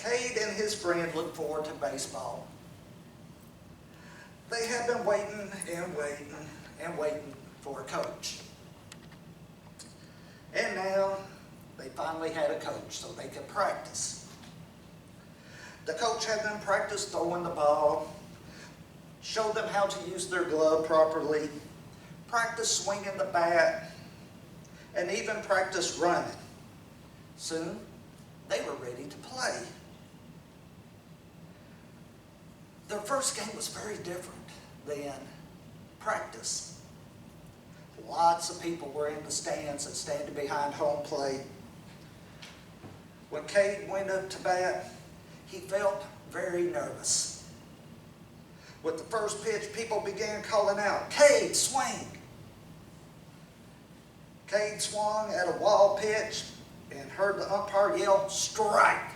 Cade and his friend looked forward to baseball. They had been waiting and waiting and waiting for a coach. And now they finally had a coach so they could practice. The coach had them practice throwing the ball, showed them how to use their glove properly, practice swinging the bat, and even practice running. Soon, they were ready to play. Their first game was very different than practice. Lots of people were in the stands and standing behind home plate. When Cade went up to bat, he felt very nervous. With the first pitch, people began calling out, "Cade, swing!" Cade swung at a wild pitch and heard the umpire yell, "Strike!"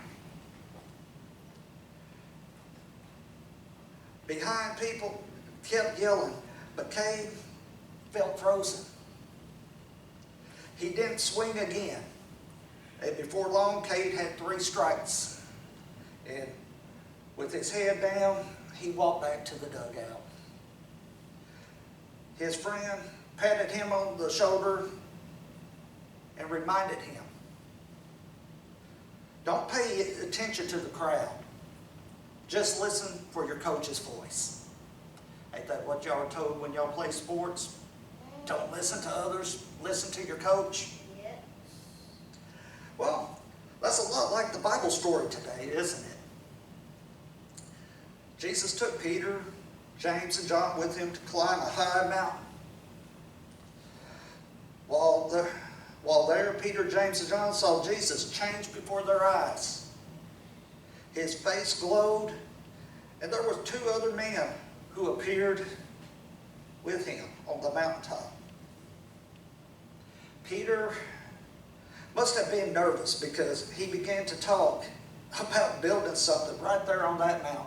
Behind, people kept yelling, but Cade felt frozen. He didn't swing again. And before long, Cade had 3 strikes. And with his head down, he walked back to the dugout. His friend patted him on the shoulder and reminded him, "Don't pay attention to the crowd. Just listen for your coach's voice." Ain't that what y'all are told when y'all play sports? Don't listen to others, listen to your coach. Yeah. Well, that's a lot like the Bible story today, isn't it? Jesus took Peter, James, and John with him to climb a high mountain. While there, Peter, James, and John saw Jesus change before their eyes. His face glowed, and there were 2 other men who appeared with him on the mountaintop. Peter must have been nervous because he began to talk about building something right there on that mountain.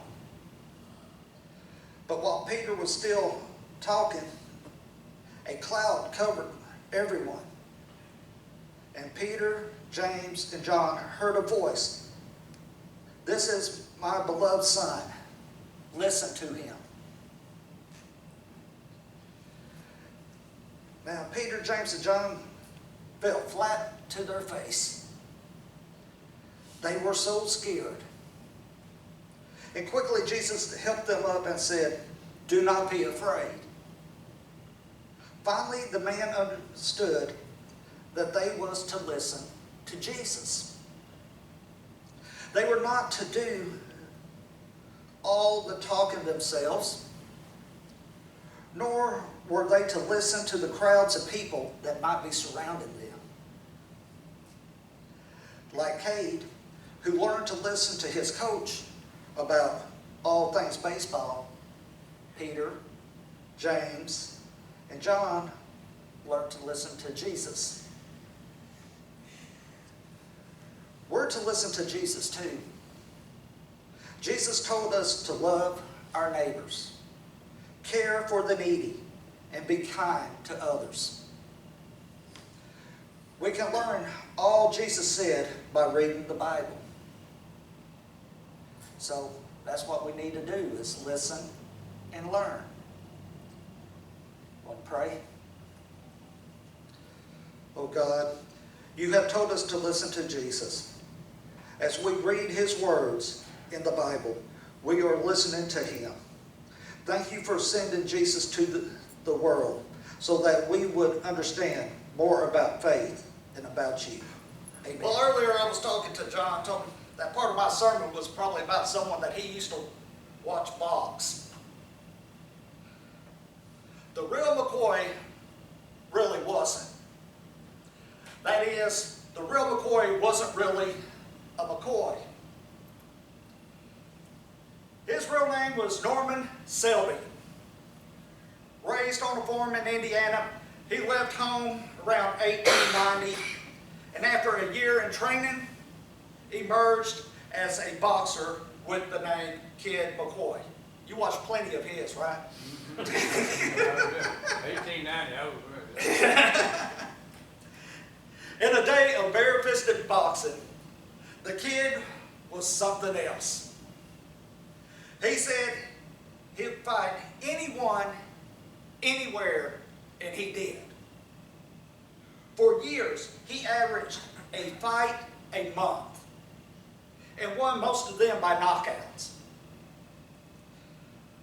But while Peter was still talking, a cloud covered everyone. And Peter, James, and John heard a voice. "This is my beloved Son. Listen to him." Now, Peter, James, and John fell flat to their face. They were so scared. And quickly Jesus helped them up and said, "Do not be afraid." Finally, the man understood that they was to listen to Jesus. They were not to do all the talking themselves, nor were they to listen to the crowds of people that might be surrounding them. Like Cade, who learned to listen to his coach about all things baseball, Peter, James, and John learned to listen to Jesus. We're to listen to Jesus too. Jesus told us to love our neighbors, care for the needy, and be kind to others. We can learn all Jesus said by reading the Bible. So that's what we need to do, is listen and learn. Want to pray? Oh God, you have told us to listen to Jesus. As we read his words in the Bible, we are listening to him. Thank you for sending Jesus to the world so that we would understand more about faith and about you. Amen. Well, earlier I was talking to John, that part of my sermon was probably about someone that he used to watch box. The real McCoy really wasn't. That is, the real McCoy wasn't really a McCoy. His real name was Norman Selby. Raised on a farm in Indiana, he left home around 1890, and after a year in training, emerged as a boxer with the name Kid McCoy. You watched plenty of his, right? 1890, I was ready. In a day of bare-fisted boxing, the Kid was something else. He said he'd fight anyone, anywhere, and he did. For years, he averaged a fight a month and won most of them by knockouts.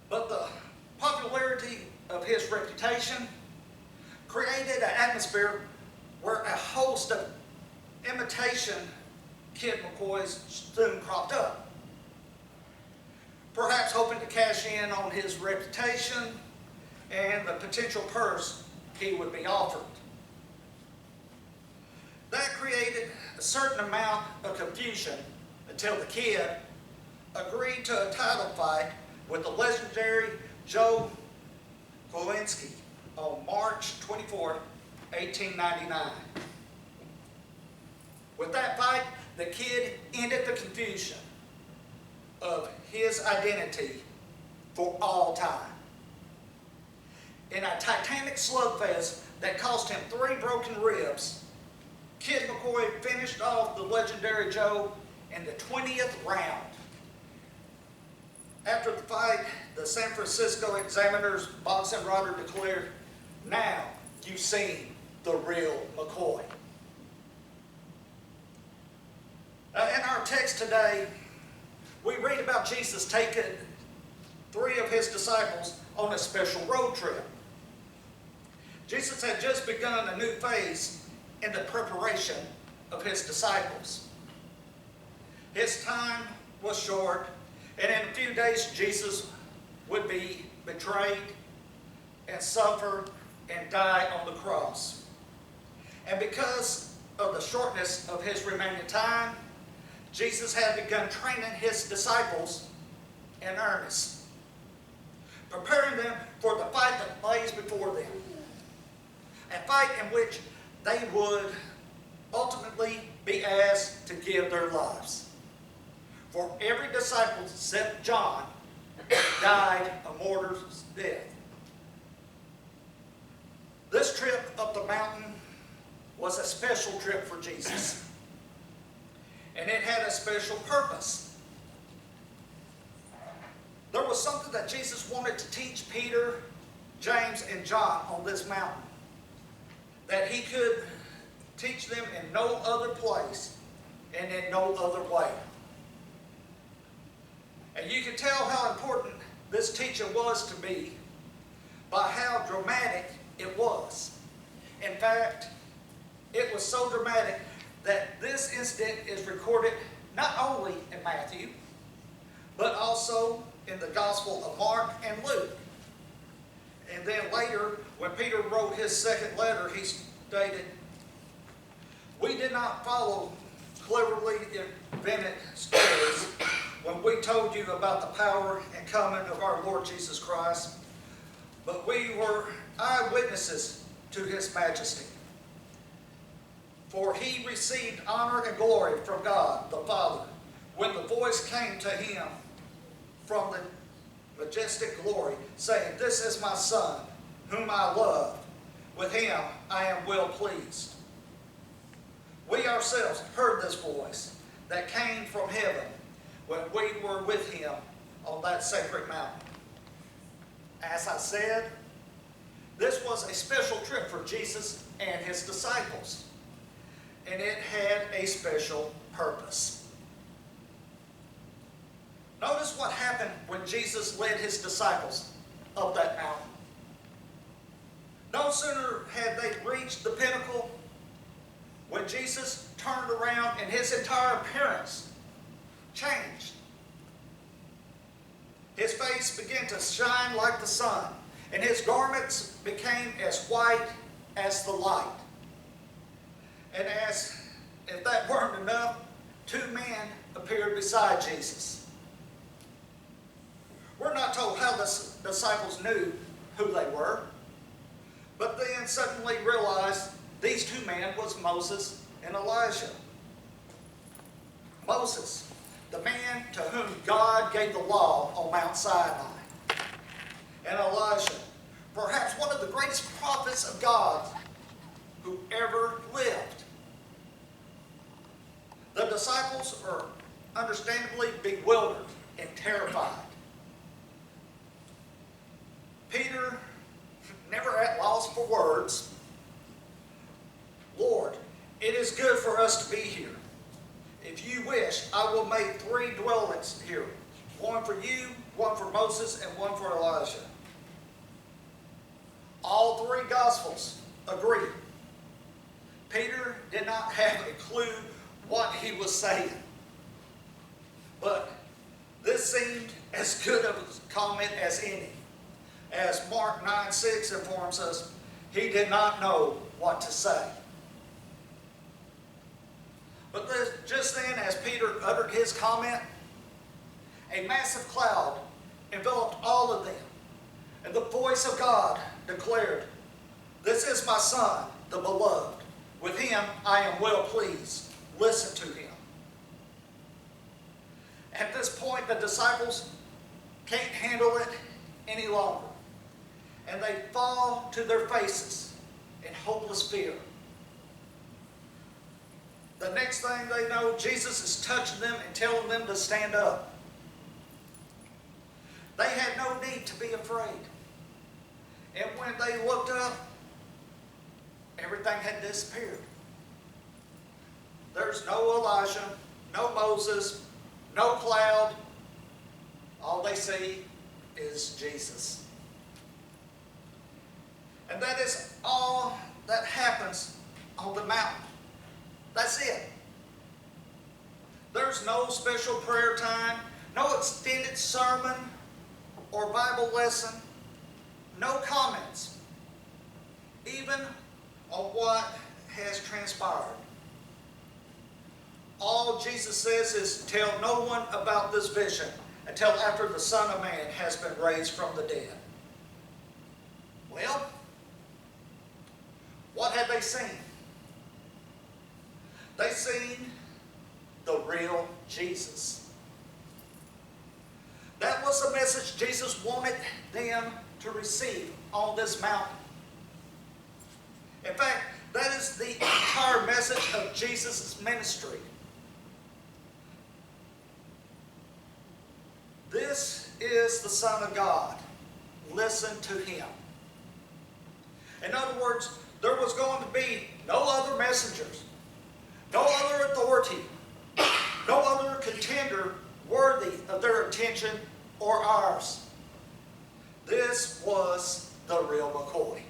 But the popularity of his reputation created an atmosphere where a host of imitation Kid McCoys soon cropped up, perhaps hoping to cash in on his reputation and the potential purse he would be offered. That created a certain amount of confusion until the Kid agreed to a title fight with the legendary Joe Kowalski on March 24, 1899. With that fight, the Kid ended the confusion of his identity for all time. In a titanic slugfest that cost him 3 broken ribs, Kid McCoy finished off the legendary Joe in the 20th round. After the fight, the San Francisco Examiner's boxing writer declared, "Now you've seen the real McCoy." In our text today, we read about Jesus taking 3 of his disciples on a special road trip. Jesus had just begun a new phase in the preparation of his disciples. His time was short, and in a few days Jesus would be betrayed and suffer and die on the cross. And because of the shortness of his remaining time, Jesus had begun training his disciples in earnest, preparing them for the fight that lays before them, a fight in which they would ultimately be asked to give their lives. For every disciple except John died a martyr's death. This trip up the mountain was a special trip for Jesus, and it had a special purpose. There was something that Jesus wanted to teach Peter, James, and John on this mountain that he could teach them in no other place and in no other way. And you can tell how important this teaching was to me by how dramatic it was. In fact, it was so dramatic that this incident is recorded not only in Matthew, but also in the Gospel of Mark and Luke. And then later, when Peter wrote his second letter, he stated, "We did not follow cleverly invented stories when we told you about the power and coming of our Lord Jesus Christ, but we were eyewitnesses to his majesty. For he received honor and glory from God the Father when the voice came to him from the majestic glory, saying, 'This is my Son, whom I love. With him I am well pleased.' We ourselves heard this voice that came from heaven when we were with him on that sacred mountain." As I said, this was a special trip for Jesus and his disciples, and it had a special purpose. Notice what happened when Jesus led his disciples up that mountain. No sooner had they reached the pinnacle when Jesus turned around and his entire appearance changed. His face began to shine like the sun, and his garments became as white as the light. And as if that weren't enough, 2 men appeared beside Jesus. We're not told how the disciples knew who they were, but then suddenly realized these 2 men was Moses and Elijah. Moses, the man to whom God gave the law on Mount Sinai, and Elijah, perhaps one of the greatest prophets of God who ever lived. The disciples are understandably bewildered and terrified. Peter, never at loss for words, "Lord, it is good for us to be here. If you wish, I will make 3 dwellings here, one for you, one for Moses, and one for Elijah." All 3 Gospels agree. Peter did not have a clue what he was saying. But this seemed as good of a comment as any. As Mark 9:6 informs us, he did not know what to say. But just then, as Peter uttered his comment, a massive cloud enveloped all of them, and the voice of God declared, "This is my Son, the beloved. With him I am well pleased. Listen to him." At this point, the disciples can't handle it any longer, and they fall to their faces in hopeless fear. The next thing they know, Jesus is touching them and telling them to stand up. They had no need to be afraid. And when they looked up, everything had disappeared. There's no Elijah, no Moses, no cloud. All they see is Jesus. And that is all that happens on the mountain. That's it. There's no special prayer time, no extended sermon or Bible lesson, no comments, even on what has transpired. All Jesus says is, "Tell no one about this vision until after the Son of Man has been raised from the dead." Well, what had they seen? They seen the real Jesus. That was the message Jesus wanted them to receive on this mountain. In fact, that is the entire message of Jesus' ministry. This is the Son of God. Listen to him. In other words, there was going to be no other messengers, no other authority, no other contender worthy of their attention or ours. This was the real McCoy.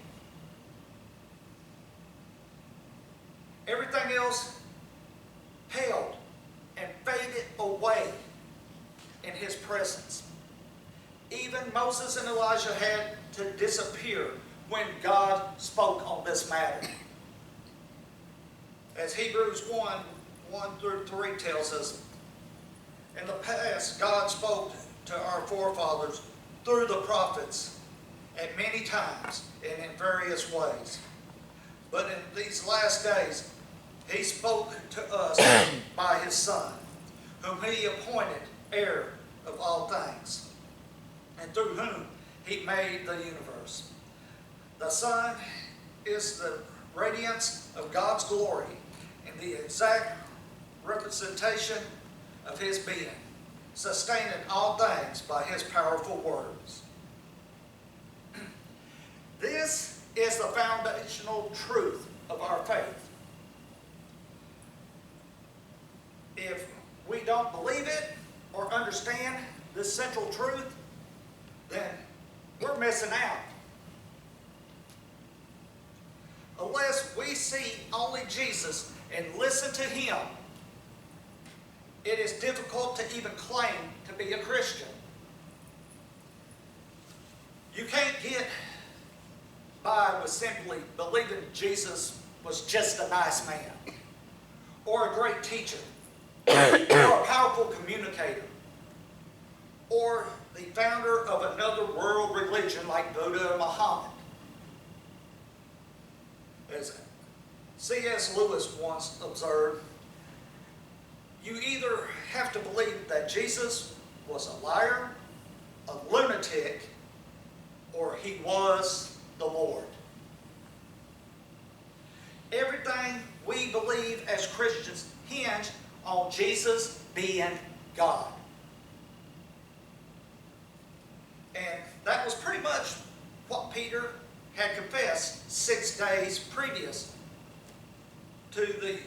Everything else paled and faded away in his presence. Even Moses and Elijah had to disappear when God spoke on this matter. As Hebrews 1:1-3 tells us, in the past God spoke to our forefathers through the prophets at many times and in various ways. But in these last days, he spoke to us by his Son, whom he appointed heir of all things, and through whom he made the universe. The Son is the radiance of God's glory and the exact representation of his being, sustaining all things by his powerful words. This is the foundational truth of our faith. If we don't believe it or understand this central truth, then we're missing out. Unless we see only Jesus and listen to him, it is difficult to even claim to be a Christian. You can't get by with simply believing Jesus was just a nice man, or a great teacher, or a powerful communicator, or the founder of another world religion like Buddha and Muhammad. As C.S. Lewis once observed, you either have to believe that Jesus was a liar, a lunatic, or he was the Lord. Everything we believe as Christians hinge on Jesus being God. And that was pretty much what Peter had confessed 6 days previous to the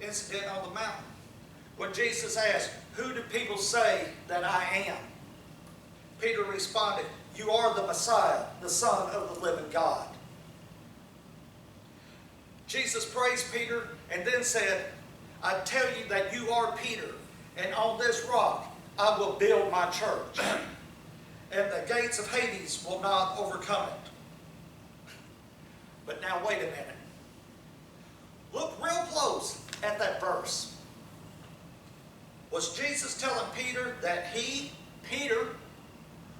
incident on the mountain. When Jesus asked, "Who do people say that I am?" Peter responded, "You are the Messiah, the Son of the living God." Jesus praised Peter and then said, "I tell you that you are Peter, and on this rock I will build my church, and the gates of Hades will not overcome it." But now wait a minute. Look real close at that verse. Was Jesus telling Peter that he, Peter,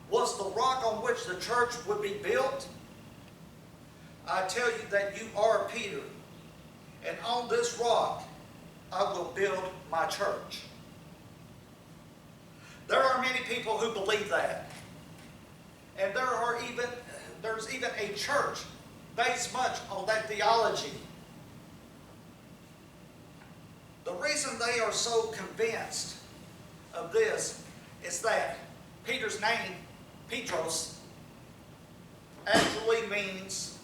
was the rock on which the church would be built? I tell you that you are Peter, and on this rock I will build my church. There are many people who believe that. And there's even a church based much on that theology. The reason they are so convinced of this is that Peter's name, Petros, actually means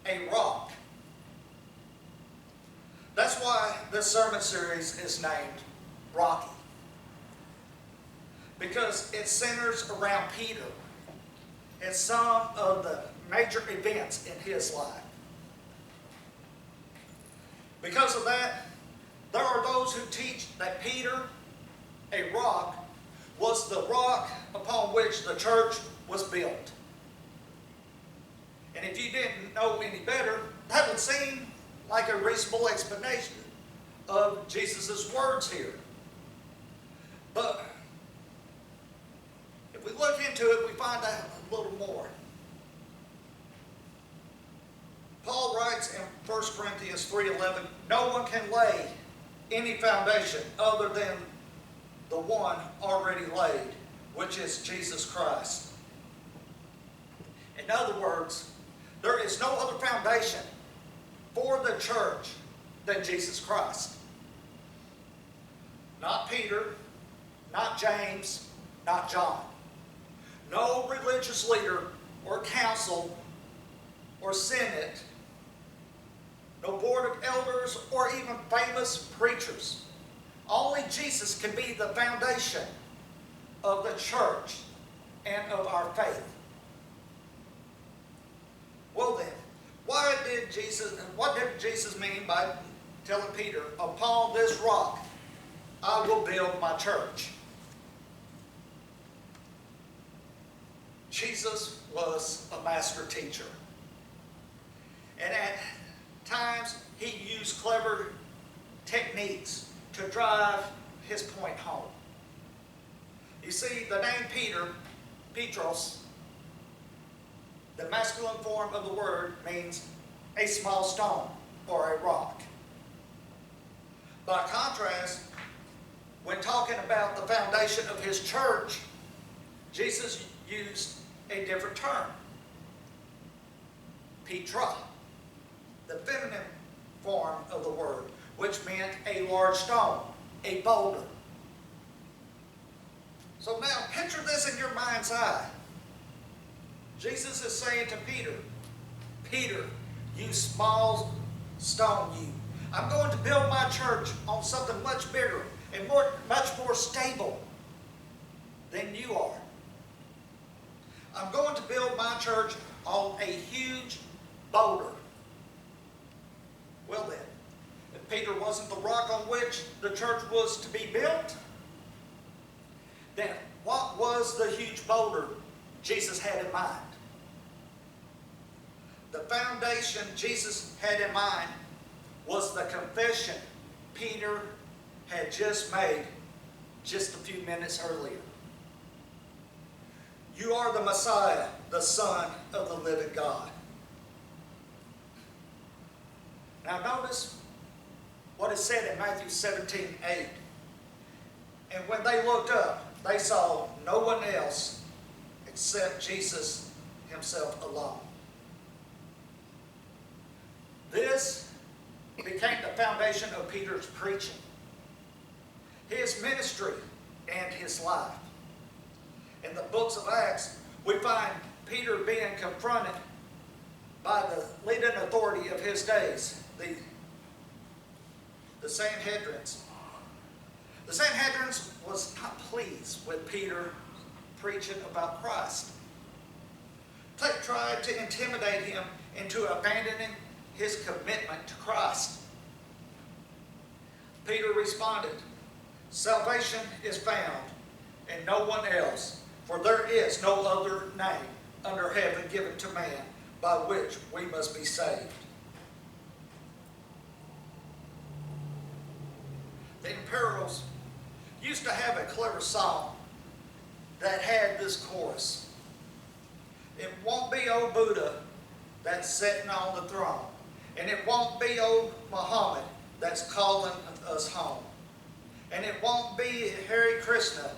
a rock. That's why this sermon series is named Rocky. Because it centers around Peter and some of the major events in his life. Because of that, there are those who teach that Peter, a rock, was the rock upon which the church was built. And if you didn't know any better, that would seem like a reasonable explanation of Jesus' words here. But if we look into it, we find out a little more. Paul writes in 1 Corinthians 3:11, "No one can lay any foundation other than the one already laid, which is Jesus Christ." In other words, there is no other foundation for the church than Jesus Christ. Not Peter, not James, not John. No religious leader or council or synod, no board of elders or even famous preachers. Only Jesus can be the foundation of the church and of our faith. Well then, what did Jesus mean by telling Peter, "Upon this rock I will build my church"? Jesus was a master teacher. And at times he used clever techniques to drive his point home. You see, the name Peter, Petros, the masculine form of the word, means a small stone or a rock. By contrast, when talking about the foundation of his church, Jesus used a different term, Petra, the feminine form of the word, which meant a large stone, a boulder. So now picture this in your mind's eye. Jesus is saying to Peter, "Peter, you small stone, you. I'm going to build my church on something much bigger and much more stable than you are. I'm going to build my church on a huge boulder." Well then, if Peter wasn't the rock on which the church was to be built, then what was the huge boulder Jesus had in mind? The foundation Jesus had in mind was the confession Peter had just made just a few minutes earlier. "You are the Messiah, the Son of the living God." Now notice what is said in Matthew 17:8. "And when they looked up, they saw no one else except Jesus himself alone." This became the foundation of Peter's preaching. his ministry and his life. In the books of Acts, we find Peter being confronted by the leading authority of his days, the Sanhedrins. The Sanhedrins was not pleased with Peter preaching about Christ. They tried to intimidate him into abandoning his commitment to Christ. Peter responded, "Salvation is found in no one else, for there is no other name under heaven given to man by which we must be saved." The Imperials used to have a clever song that had this chorus. It won't be old Buddha that's sitting on the throne, and it won't be old Muhammad that's calling us home, and it won't be Hare Krishna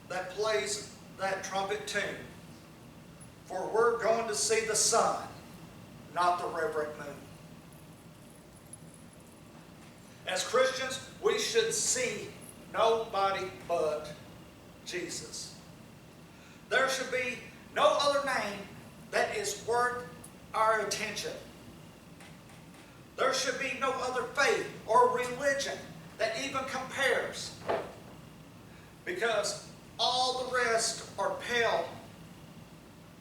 that plays that trumpet tune, for we're going to see the sun, not the reverend moon. As Christians, we should see nobody but Jesus. There should be no other name that is worth our attention. There should be no other faith or religion that even compares, because all the rest are pale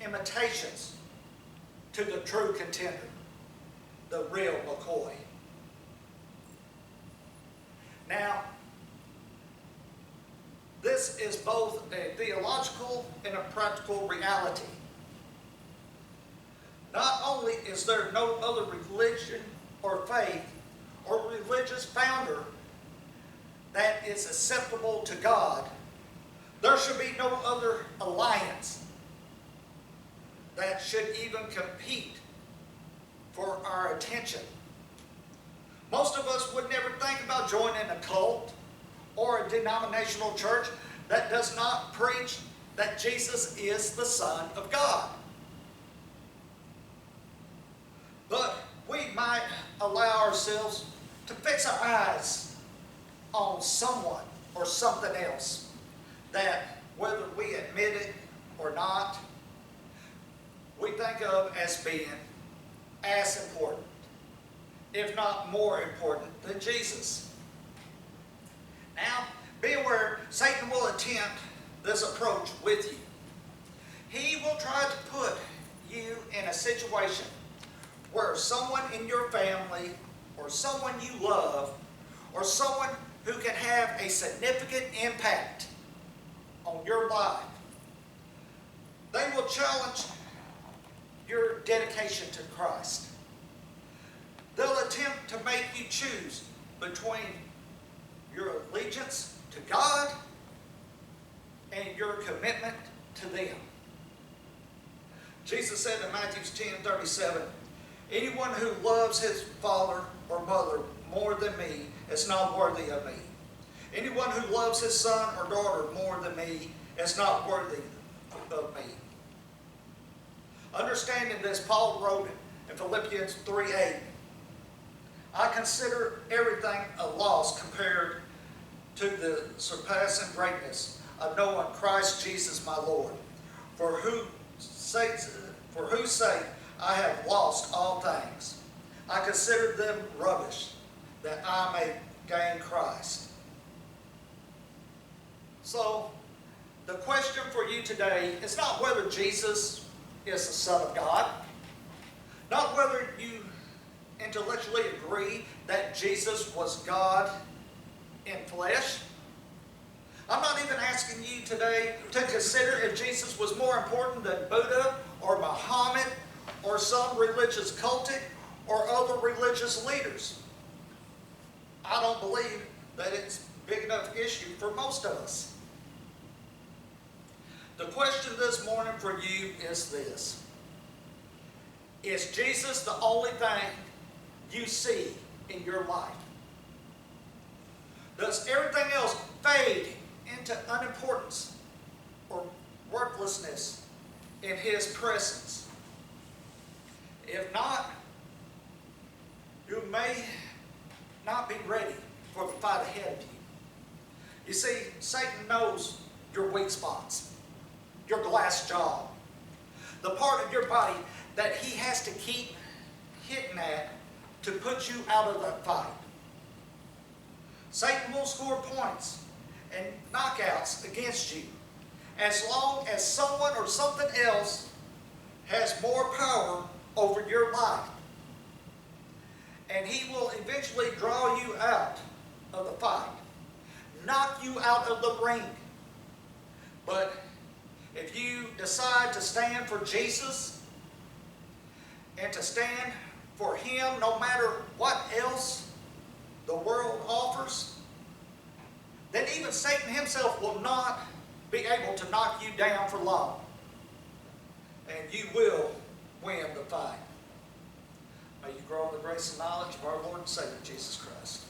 imitations to the true contender, the real McCoy. Now, this is both a theological and a practical reality. Not only is there no other religion or faith or religious founder that is acceptable to God, there should be no other alliance that should even compete for our attention. Most of us would never think about joining a cult or a denominational church that does not preach that Jesus is the Son of God. But we might allow ourselves to fix our eyes on someone or something else that, whether we admit it or not, we think of as being as important, if not more important, than Jesus. Now, be aware, Satan will attempt this approach with you. He will try to put you in a situation where someone in your family, or someone you love, or someone who can have a significant impact on your life, they will challenge your dedication to Christ. They'll attempt to make you choose between your allegiance to God and your commitment to them. Jesus said in Matthew 10:37, "Anyone who loves his father or mother more than me is not worthy of me. Anyone who loves his son or daughter more than me is not worthy of me." Understanding this, Paul wrote in Philippians 3:8, "I consider everything a loss compared to the surpassing greatness of knowing Christ Jesus my Lord, for whose sake I have lost all things. I consider them rubbish, that I may gain Christ." So, the question for you today is not whether Jesus is the Son of God, not whether you intellectually agree that Jesus was God in flesh. I'm not even asking you today to consider if Jesus was more important than Buddha or Muhammad or some religious cultic or other religious leaders. I don't believe that it's a big enough issue for most of us. The question this morning for you is this: is Jesus the only thing you see in your life? Does everything else fade into unimportance or worthlessness in His presence? If not, you may not be ready for the fight ahead of you. You see, Satan knows your weak spots, your glass jaw, the part of your body that he has to keep hitting at to put you out of that fight. Satan will score points and knockouts against you as long as someone or something else has more power over your life. And he will eventually draw you out of the fight, knock you out of the ring. But if you decide to stand for Jesus and to stand for him no matter what else the world offers, then even Satan himself will not be able to knock you down for long. And you will win the fight. May you grow in the grace and knowledge of our Lord and Savior Jesus Christ.